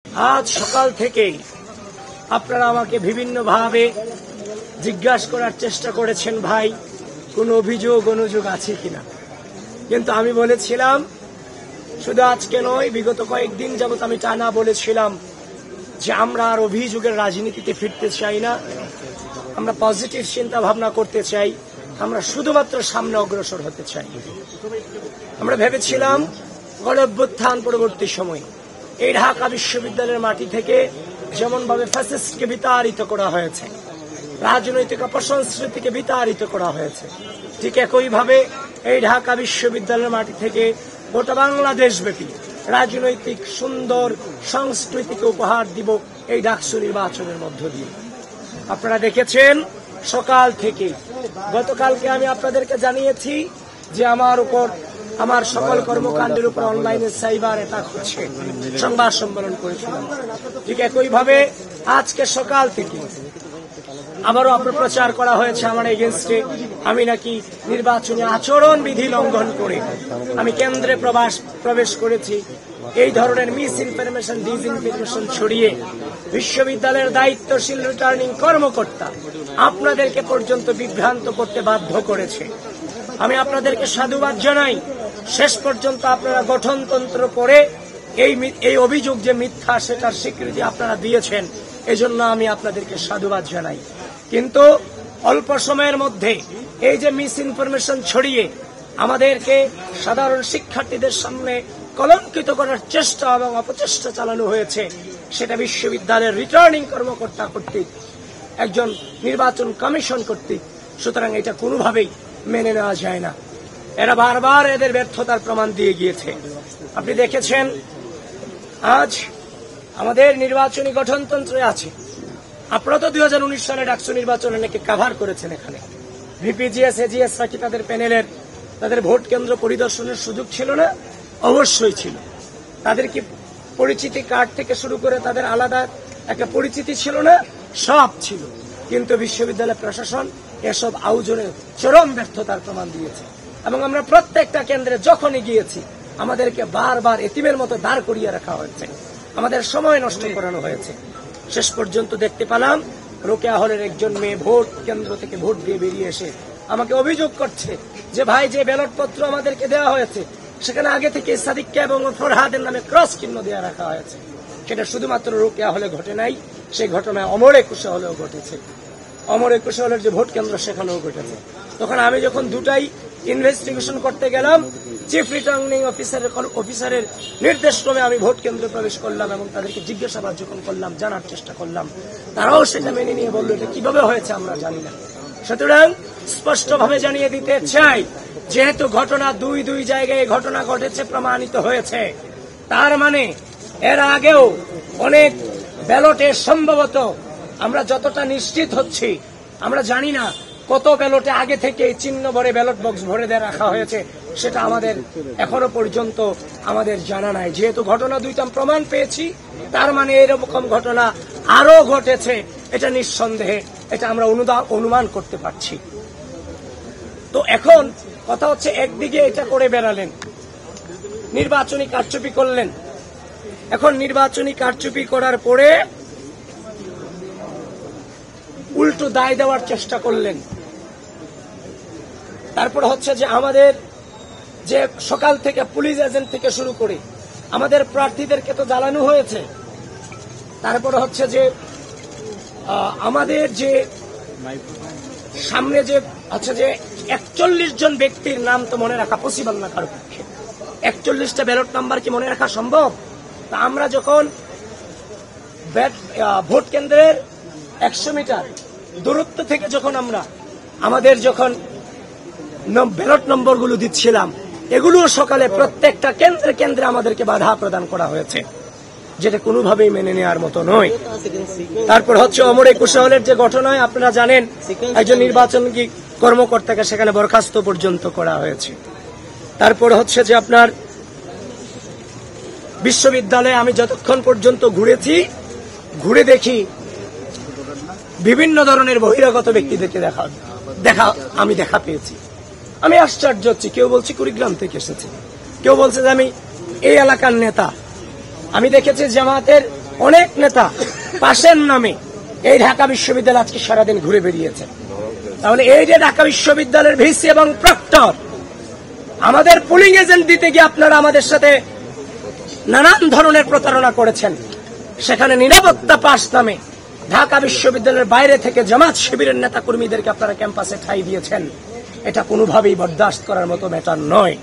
আজ সকাল থেকেই আপনারা আমাকে বিভিন্নভাবে জিজ্ঞাসা করার চেষ্টা করেছেন, ভাই কোনো অভিযোগ অনুযোগ আছে কিনা। কিন্তু আমি বলেছিলাম, শুধু আজকে নয়, বিগত কয়েকদিন যাবত আমি টানা বলেছিলাম যে আমরা আর অভিযোগের রাজনীতিতে ফিরতে চাই না, আমরা পজিটিভ চিন্তা ভাবনা করতে চাই, আমরা শুধুমাত্র সামনে অগ্রসর হতে চাই। আমরা ভেবেছিলাম গণ-অভ্যুত্থান পরবর্তী সময় এই ঢাকা বিশ্ববিদ্যালয়ের মাটি থেকে যেমনভাবে ফ্যাসিস্টকে বিতাড়িত করা হয়েছে, রাজনৈতিক অপসংস্কৃতিকে বিতাড়িত করা হয়েছে, ঠিক একইভাবে এই ঢাকা বিশ্ববিদ্যালয়ের মাটি থেকে গোটা বাংলাদেশব্যাপী রাজনৈতিক সুন্দর সংস্কৃতিকে উপহার দিব এই ডাকসু নির্বাচনের মধ্য দিয়ে। আপনারা দেখেছেন সকাল থেকে, গতকালকে আমি আপনাদেরকে জানিয়েছি যে আমার সকল কর্মকাণ্ডের উপর অনলাইনে সাইবার অ্যাটাক হচ্ছে, সংবাদ সম্মেলন করেছিলাম। ঠিক একইভাবে আজকে সকাল থেকে আবারও অপপ্রচার করা হয়েছে আমার এগেনস্টে, আমি নাকি নির্বাচনী আচরণ বিধি লঙ্ঘন করে আমি কেন্দ্রে প্রবেশ করেছি। এই ধরনের মিস ইনফরমেশন, ডিসইনফরমেশন ছড়িয়ে বিশ্ববিদ্যালয়ের দায়িত্বশীল রিটার্নিং কর্মকর্তা আপনাদেরকে পর্যন্ত বিভ্রান্ত করতে বাধ্য করেছে। আমি আপনাদেরকে সাধুবাদ জানাই, শেষ পর্যন্ত আপনারা গঠনতন্ত্র পড়ে এই অভিযোগ যে মিথ্যা সেটার স্বীকৃতি আপনারা দিয়েছেন, এজন্য আমি আপনাদেরকে সাধুবাদ জানাই। কিন্তু অল্প সময়ের মধ্যে এই যে মিস ইনফরমেশন ছড়িয়ে আমাদেরকে সাধারণ শিক্ষার্থীদের সামনে কলঙ্কিত করার চেষ্টা এবং অপচেষ্টা চালানো হয়েছে, সেটা বিশ্ববিদ্যালয়ের রিটার্নিং কর্মকর্তা কর্তৃক, একজন নির্বাচন কমিশন কর্তৃক। সুতরাং এটা কোনোভাবেই মেনে নেওয়া যায় না। এরা বারবার এদের ব্যর্থতার প্রমাণ দিয়ে গিয়েছে। আপনি দেখেছেন আজ আমাদের নির্বাচনী গঠনতন্ত্রে আছে, আপনারা তো 2019 সালে ডাকসু নির্বাচনে নাকি কাভার করেছেন। এখানে ভিপিজিএস, এজিএস নাকি তাদের ভোট কেন্দ্র পরিদর্শনের সুযোগ ছিল না? অবশ্যই ছিল। তাদের কি পরিচিতি কার্ড থেকে শুরু করে তাদের আলাদা একটা পরিচিতি ছিল না? সব ছিল। কিন্তু বিশ্ববিদ্যালয় প্রশাসন এসব আয়োজনে চরম ব্যর্থতার প্রমাণ দিয়েছে। এবং আমরা প্রত্যেকটা কেন্দ্রে যখনই গিয়েছি আমাদেরকে বারবার এতিমের মতো দাঁড় করিয়ে রাখা হয়েছে, আমাদের সময় নষ্ট করানো হয়েছে। শেষ পর্যন্ত দেখতে পেলাম রোকেয়া হলের একজন মেয়ে ভোট কেন্দ্র থেকে ভোট দিয়ে বেরিয়ে এসে আমাকে অভিযোগ করছে যে ভাই, যে ব্যালট পত্র আমাদেরকে দেওয়া হয়েছে সেখানে আগে থেকে সাদিককে এবং ফরহাদের নামে ক্রস চিহ্ন দেওয়া রাখা হয়েছে। সেটা শুধুমাত্র রোকেয়া হলে ঘটে নাই, সেই ঘটনায় অমর একুশে হলেও ঘটেছে। অমর একুশে হলের যে ভোট কেন্দ্র সেখানেও ঘটেছে। তখন আমি যখন দুটাই ইনভেস্টিগেশন করতে গেলাম, চিফ রিটার্নিং অফিসারের নির্দেশক্রমে আমি ভোট কেন্দ্রে প্রবেশ করলাম এবং তাদেরকে জিজ্ঞাসাবাদ যখন করলাম, জানার চেষ্টা করলাম, তারাও সেটা মেনে নিয়ে বললো এটা কিভাবে হয়েছে আমরা জানি না। সুতরাং স্পষ্টভাবে জানিয়ে দিতে চাই, যেহেতু ঘটনা দুই জায়গায় ঘটনা ঘটেছে, প্রমাণিত হয়েছে, তার মানে এর আগেও অনেক ব্যালটে সম্ভবত আমরা যতটা নিশ্চিত হচ্ছি, আমরা জানি না কত ব্যালটে আগে থেকে চিহ্ন ভরে ব্যালট বক্স ভরে দিয়ে রাখা হয়েছে, সেটা আমাদের এখনো পর্যন্ত আমাদের জানা নাই। যেহেতু ঘটনা দুইটা প্রমাণ পেয়েছি, তার মানে এরকম ঘটনা আরো ঘটেছে, এটা নিঃসন্দেহে এটা আমরা অনুমান করতে পারছি। তো এখন কথা হচ্ছে, একদিকে এটা করে বেড়ালেন, নির্বাচনী কারচুপি করলেন, এখন নির্বাচনী কারচুপি করার পরে উল্টো দায় দেওয়ার চেষ্টা করলেন। তারপর হচ্ছে যে আমাদের যে সকাল থেকে পুলিশ এজেন্ট থেকে শুরু করে আমাদের প্রার্থীদেরকে তো জ্বালানো হয়েছে। তারপর হচ্ছে যে আমাদের যে সামনে যে হচ্ছে যে 41 জন ব্যক্তির নাম তো মনে রাখা পসিবল না কারো পক্ষে। 41টা ব্যালট নাম্বার কি মনে রাখা সম্ভব? তা আমরা যখন ভোট কেন্দ্রের 100 মিটার দূরত্ব থেকে যখন আমাদের যখন ব্যালট নম্বরগুলো দিচ্ছিলাম, এগুলো সকালে প্রত্যেকটা কেন্দ্রে আমাদেরকে বাধা প্রদান করা হয়েছে, যেটা কোনোভাবেই মেনে নেওয়ার মতো নয়। তারপর হচ্ছে অমর একুশে হলের যে ঘটনায় আপনারা জানেন, একজন নির্বাচন কর্মকর্তাকে সেখানে বরখাস্ত পর্যন্ত করা হয়েছে। তারপর হচ্ছে যে আপনার বিশ্ববিদ্যালয়ে আমি যতক্ষণ পর্যন্ত ঘুরে দেখি বিভিন্ন ধরনের বহিরাগত ব্যক্তিদেরকে আমি দেখা পেয়েছি। আমি আশ্চর্য হচ্ছি, কেউ বলছে কুড়িগ্রাম থেকে এসেছে, কেউ বলছে যে আমি এই এলাকার নেতা। আমি দেখেছি জামাতের অনেক নেতা পাশের নামে এই ঢাকা বিশ্ববিদ্যালয় আজকে সারাদিন ঘুরে বেরিয়েছে। তাহলে এই যে ঢাকা বিশ্ববিদ্যালয়ের ভিসি এবং প্রক্টর আমাদের পুলিং এজেন্ট দিতে গিয়ে আপনারা আমাদের সাথে নানান ধরনের প্রতারণা করেছেন। সেখানে নিরাপত্তা পাস নামে ঢাকা বিশ্ববিদ্যালয়ের বাইরে থেকে জামাত শিবিরের নেতা কর্মীদেরকে আপনারা ক্যাম্পাসে ঠাঁই দিয়েছেন। এটা কোনোভাবেই বরদাস্ত করার মতো ম্যাটার নয়।